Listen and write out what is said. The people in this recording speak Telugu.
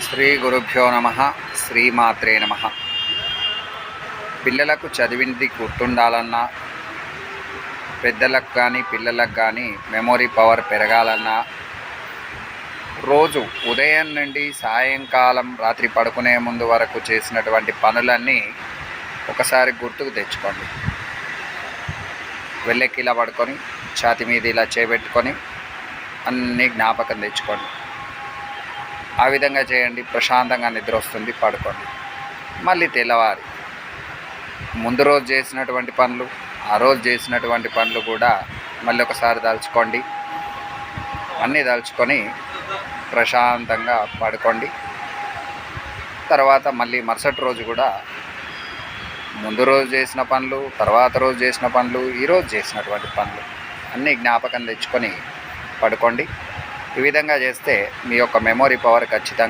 శ్రీ గురుభ్యో నమ. శ్రీమాత్రే నమ. పిల్లలకు చదివింది గుర్తుండాలన్నా, పెద్దలకు కానీ పిల్లలకు కానీ మెమొరీ పవర్ పెరగాలన్నా, రోజు ఉదయం నుండి సాయంకాలం రాత్రి పడుకునే ముందు వరకు చేసినటువంటి పనులన్నీ ఒకసారి గుర్తుకు తెచ్చుకోండి. వెళ్ళెక్కి ఇలా పడుకొని ఛాతి మీద ఇలా చేపెట్టుకొని అన్నీ జ్ఞాపకం తెచ్చుకోండి. ఆ విధంగా చేయండి. ప్రశాంతంగా నిద్ర వస్తుంది. పడుకోండి. మళ్ళీ తెల్లవారి ముందు రోజు చేసినటువంటి పనులు, ఆ రోజు చేసినటువంటి పనులు కూడా మళ్ళీ ఒకసారి తలుచుకోండి. అన్నీ తలుచుకొని ప్రశాంతంగా పడుకోండి. తర్వాత మళ్ళీ మరుసటి రోజు కూడా ముందు రోజు చేసిన పనులు, తర్వాత రోజు చేసిన పనులు, ఈరోజు చేసినటువంటి పనులు అన్నీ జ్ఞాపకం తెచ్చుకొని పడుకోండి. ఈ విధంగా చేస్తే మీ యొక్క మెమొరీ పవర్ ఖచ్చితంగా